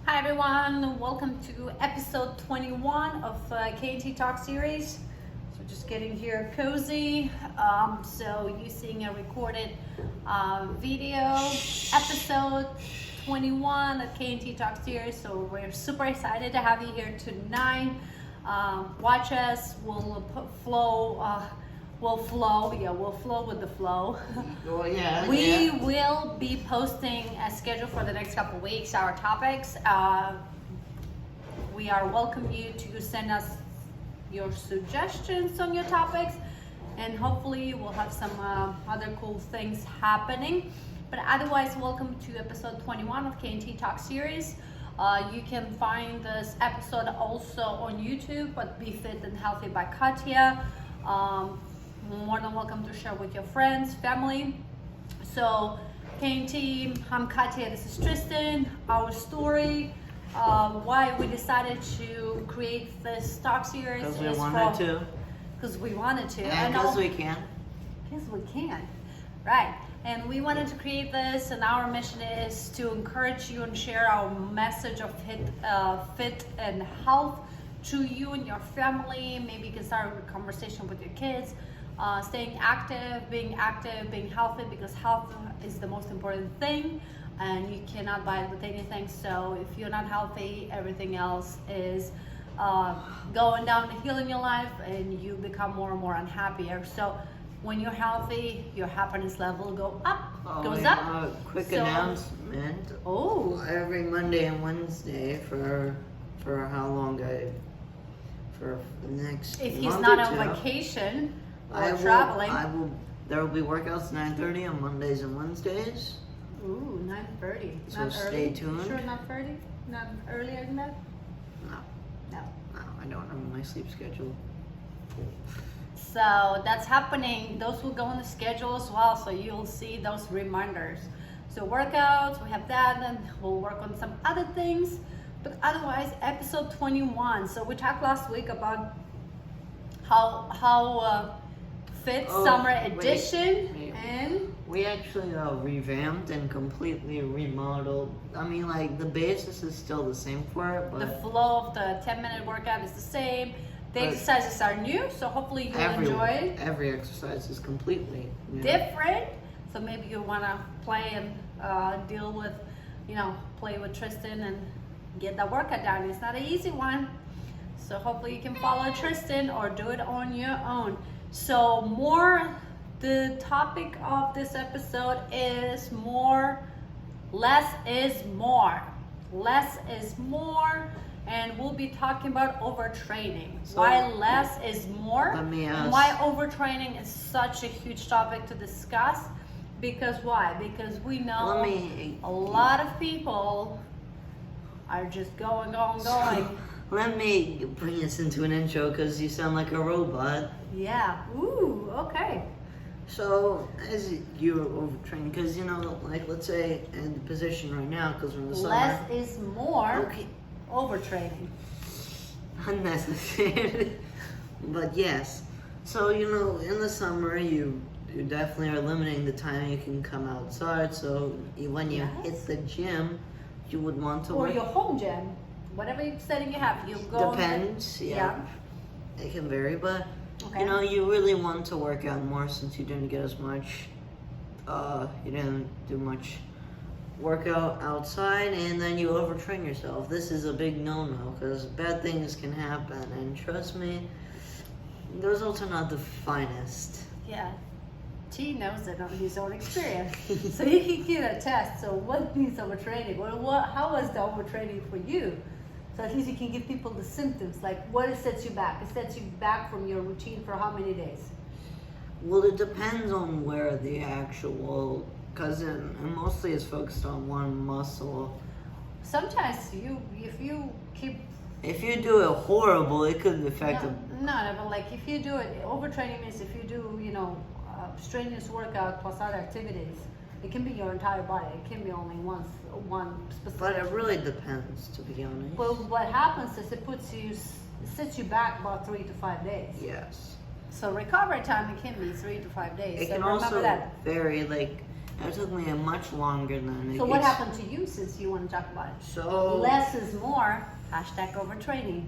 Hi everyone, welcome to episode 21 of KT Talk series. So just getting here cozy. So using a recorded video episode 21 of KT Talk series. So we're super excited to have you here tonight. Watch us. We'll flow with the flow. We will be posting a schedule for the next couple of weeks, our topics. We are welcome you to send us your suggestions on your topics, and hopefully we'll have some other cool things happening. But otherwise, welcome to episode 21 of KT Talk series. You can find this episode also on YouTube, but Be Fit and Healthy by Katya. More than welcome to share with your friends, family. So, KT, I'm Katya, this is Tristan. Our story, why we decided to create this talk series because we wanted to. Because we wanted to. And because we can. Because we can, right. And we wanted to create this, and our mission is to encourage you and share our message of fit and health to you and your family. Maybe you can start a conversation with your kids. Staying active, being healthy, because health is the most important thing, and you cannot buy it with anything. So if you're not healthy, everything else is going down the hill in your life, and you become more and more unhappier. So when you're healthy, your happiness level goes up. Quick announcement. Every Monday and Wednesday for how long? For the next if month he's not or on two. vacation or traveling. There will be workouts 9:30 on Mondays and Wednesdays. Ooh, 9:30. So not stay early. tuned. Sure, not 30? Not earlier than that? No. I don't know my sleep schedule. So that's happening. Those will go on the schedule as well, so you'll see those reminders. So workouts, we have that, and we'll work on some other things. But otherwise, episode 21. So we talked last week about how fit summer edition, and we actually revamped and completely remodeled. I mean, like, the basis is still the same for it, but the flow of the 10-minute workout is the same. The exercises are new, so hopefully you'll enjoy it. Every exercise is completely different. So maybe you want to play and deal with, play with Tristan and get that workout done. It's not an easy one. So hopefully you can follow Tristan or do it on your own. So the topic of this episode is less is more. Less is more. And we'll be talking about overtraining. So why less is more? And why overtraining is such a huge topic to discuss. Because why? Because we know a lot of people are just going. Let me bring us into an intro because you sound like a robot. Yeah. Ooh, okay. So, as you're overtraining, because, like, let's say in the position right now, because we're in the summer. Less is more. Okay. Overtraining. Unnecessary. But yes. So, in the summer, you definitely are limiting the time you can come outside. So, when you hit the gym, you would want to Or your home gym. Whatever setting you have, you go. Depends, yeah. It can vary, but you really want to work out more since you didn't get as much. You didn't do much workout outside, and then you overtrain yourself. This is a big no-no because bad things can happen, and trust me, the results are not the finest. Yeah. T knows it on his own experience, so he can attest. So what means overtraining? How was the overtraining for you? So at least you can give people the symptoms, like what it sets you back. It sets you back from your routine for how many days? Well, it depends on where the actual, because it mostly is focused on one muscle. Sometimes if you do it horrible, it could affect No, but like if you do it, overtraining means if you do, strenuous workout plus other activities, it can be your entire body. It can be only one specific. But it really depends, to be honest. Well, what happens is it sets you back about 3 to 5 days. Yes. So recovery time, it can be 3 to 5 days. It so can remember also that. vary, like It took me much longer than it So what happened to you since you want to talk about it? So Less is more. Hashtag overtraining.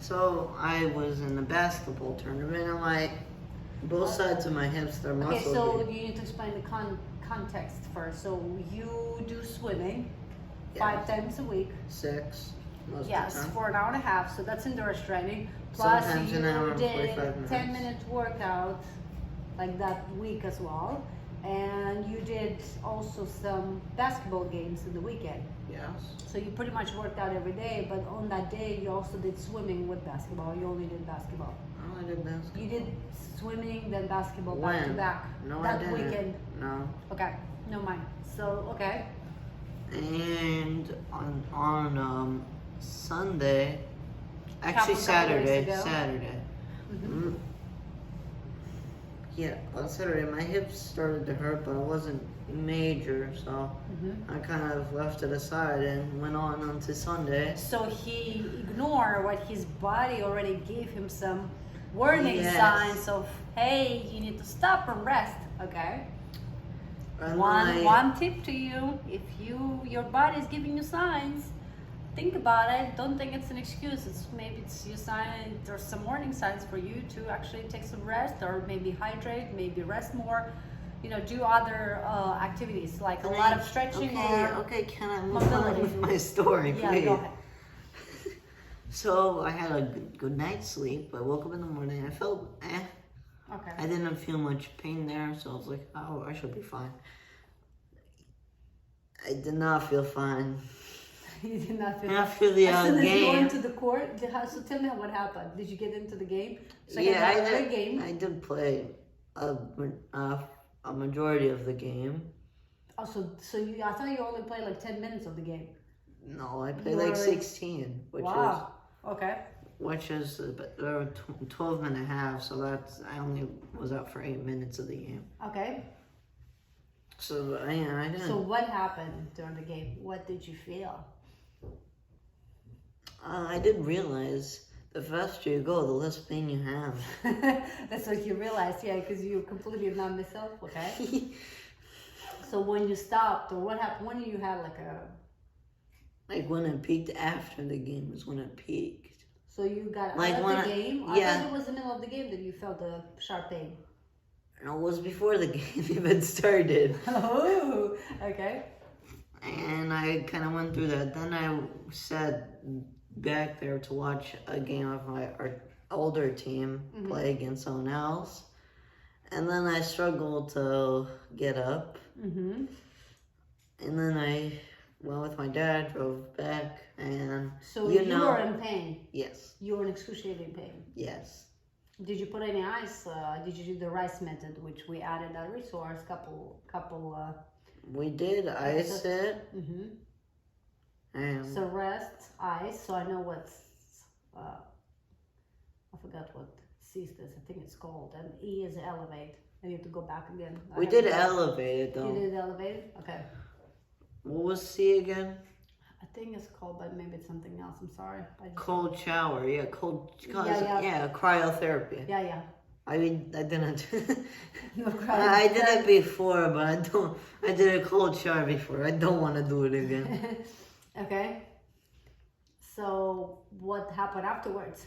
So I was in a basketball tournament and both sides of my hips, they're muscle. Okay, so you need to explain the context first. So you do swimming 5 times a week. 6 most of the Yes, time. for an hour and a half. So that's endurance training. Plus Sometimes you an hour and did 45 minutes. 10-minute workout like that week as well. And you did also some basketball games in the weekend. Yes. So you pretty much worked out every day, but on that day you also did swimming with basketball. You only did basketball. Oh, I did basketball. You did swimming, then basketball back to When? back. No, that I didn't. weekend. No. Okay, no mind. So okay. And on Sunday, actually Couple days Saturday, ago. Saturday. Mhm. Yeah, on Saturday my hips started to hurt, but it wasn't major, so Mhm. I kind of left it aside and went on to Sunday. So he ignored what his body already gave him some warning Yes. signs of, hey, you need to stop and rest. Okay. And One tip to you: if your body is giving you signs, think about it. Don't think it's an excuse. Maybe it's your sign. There's some warning signs for you to actually take some rest, or maybe hydrate, maybe rest more. Do other activities like a lot of stretching Okay, can I move mobility. on with my story, Yeah, please? go ahead. So I had a good night's sleep. I woke up in the morning. I felt Okay. I didn't feel much pain there, so I was like, oh, I should be fine. I did not feel fine. You did not feel. After the As soon as you game. went to the court, so tell me what happened. Did you get into the game? So Yeah, game. I did play a majority of the game. Oh, I thought you only played like 10 minutes of the game. No, I played You like already- 16, Wow. Okay. which is 12 and a half, so I only was out for 8 minutes of the game. Okay. So I didn't. So what happened during the game? What did you feel? I did realize the faster you go, the less pain you have. That's what you realized, yeah, because you completely numb yourself. Okay. So when you stopped, or what happened? When you had Like when it peaked after the game is when it peaked. So you got Like out when of the I- game? yeah. I thought it was the middle of the game that you felt the sharp pain. And it was before the game even started. Oh, okay. And I kind of went through that. Then I sat back there to watch a game of our older team play against someone else. And then I struggled to get up. Mm-hmm. And then I went with my dad, drove back, and So you were in pain. Yes, You were in excruciating pain. yes. Did you put any ice? Did you do the rice method, which we added a resource, couple. We did ice it. Mm-hmm. And So rest, ice. So I know what's. I forgot what C is this. I think it's called. And E is elevate. I need to go back again. we did elevate it You though. did elevate? Okay. What was C again? I think it's called, but maybe it's something else. I'm sorry. Cold shower. Yeah, cold. Yeah. Cryotherapy. Yeah. I mean, I didn't. No I did it before, but I did a cold shower before. I don't want to do it again. Okay. So what happened afterwards?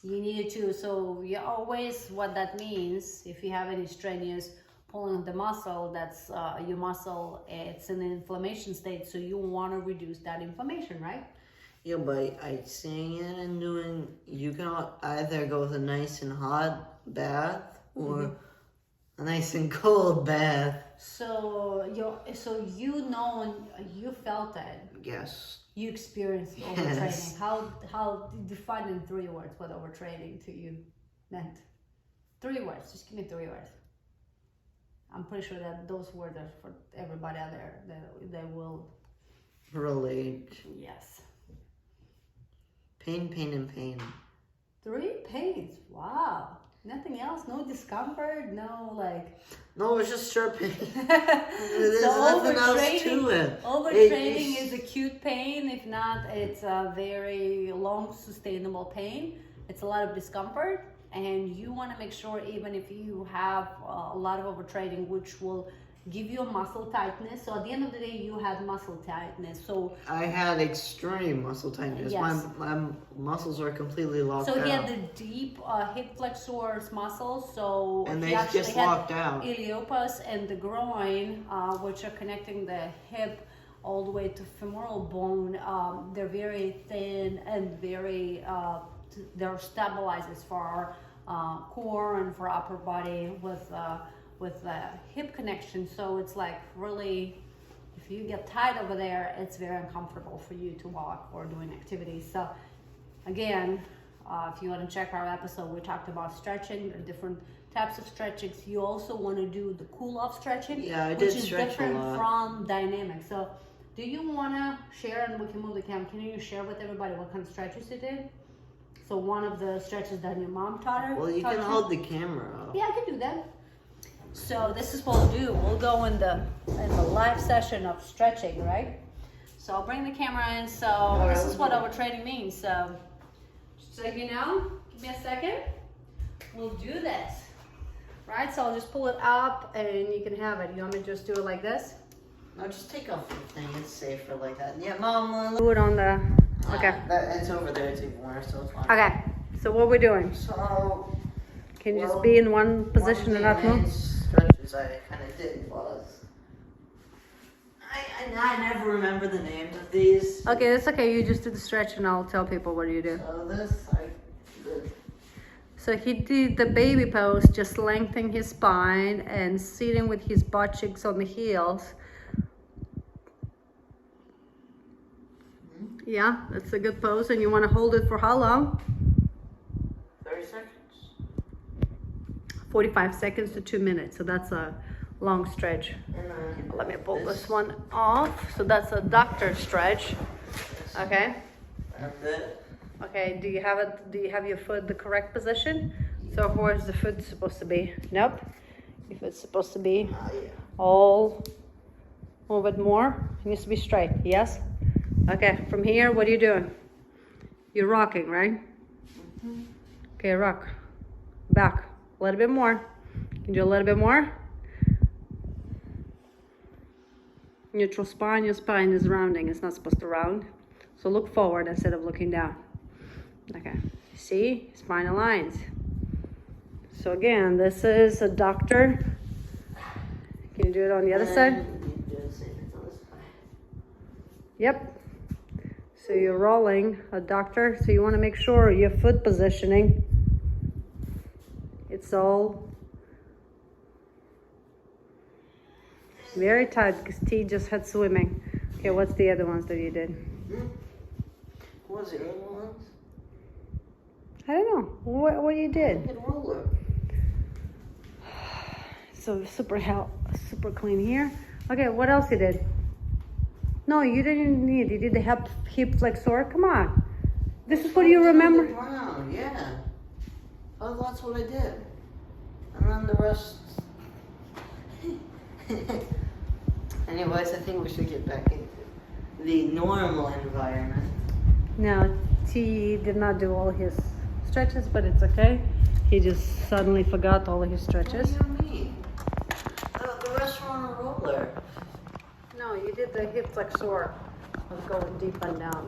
You needed to, so you always, what that means, if you have any strenuous pulling of the muscle, that's your muscle, it's in an inflammation state, so you want to reduce that inflammation, right? Yeah, by icing it and doing, you can either go with a nice and hot bath or a nice and cold bath. So you felt it. Yes. You experienced overtraining. How define in 3 words what overtraining to you meant? 3 words. Just give me 3 words. I'm pretty sure that those words are for everybody out there. They will Relate. Yes. Pain, and pain. 3 pains. Wow. Nothing else. No discomfort. No like. No, it's just sharp pain. So There's nothing else to it. Overtraining is acute pain. If not, it's a very long, sustainable pain. It's a lot of discomfort. and you want to make sure, even if you have a lot of overtraining, which will give you a muscle tightness. So at the end of the day, you had muscle tightness. So I had extreme muscle tightness. Yes. My muscles were completely locked out. So he had the deep hip flexors muscles. So And he they actually just had locked out. iliopus and the groin, which are connecting the hip all the way to femoral bone. They're very thin and very they're stabilizers for our core and for upper body with the hip connection. So it's like really, if you get tight over there, it's very uncomfortable for you to walk or doing activities. So again, if you want to check our episode, we talked about stretching, the different types of stretchings. You also want to do the cool off stretching, Yeah, I which did is stretch a different lot. from dynamic. So do you want to share, and we can move the camera, can you share with everybody what kind of stretches you did? So one of the stretches that your mom taught her. Well, you taught can hold the camera up. Yeah, I can do that. So this is what we'll do. We'll go in the live session of stretching, right? So I'll bring the camera in. So this is what overtraining means. So just so you know, give me a second. We'll do this, right? So I'll just pull it up and you can have it. You want me to just do it like this? No, just take off the thing. It's safer like that. Yeah, Mom. Do it on the, okay. It's over there. It's even worse, so it's fine. Okay, so what we're doing? So, Can you just be in one position and not move? Stretches I kind of did was I never remember the names of these. Okay, that's okay. You just do the stretch and I'll tell people what you do. So this I did. So he did the baby pose, just lengthening his spine and sitting with his butt cheeks on the heels. Yeah, that's a good pose. And you want to hold it for how long? 30 seconds. 45 seconds to 2 minutes. So that's a long stretch. And Let me pull this one off. So that's a doctor stretch. Okay. That's it. Okay, do you have your foot the correct position? So where's the foot supposed to be? Nope. If it's supposed to be Yeah. all move it more. It needs to be straight. Yes? Okay, from here, what are you doing? You're rocking, right? Okay, rock. Back. A little bit more. Can you do a little bit more? Neutral spine, your spine is rounding. It's not supposed to round. So look forward instead of looking down. Okay, see, spine aligns. So again, this is a doctor. Can you do it on the other side? Yep. So you're rolling a doctor. So you want to make sure your foot positioning, it's all very tight because T just had swimming. Okay, what's the other ones that you did? What was the other ones? I don't know. What you did? Hit roller. So super super clean here. Okay, what else you did? No, you didn't need. You did the hip flexor. Come on. This is what you remember. Wow, yeah. Oh, that's what I did. And then the rest. Anyways, I think we should get back into the normal environment. No, T did not do all his stretches, but it's okay. He just suddenly forgot all of his stretches. What do you mean? The rest were on a roller. No, you did the hip flexor of going deep and down.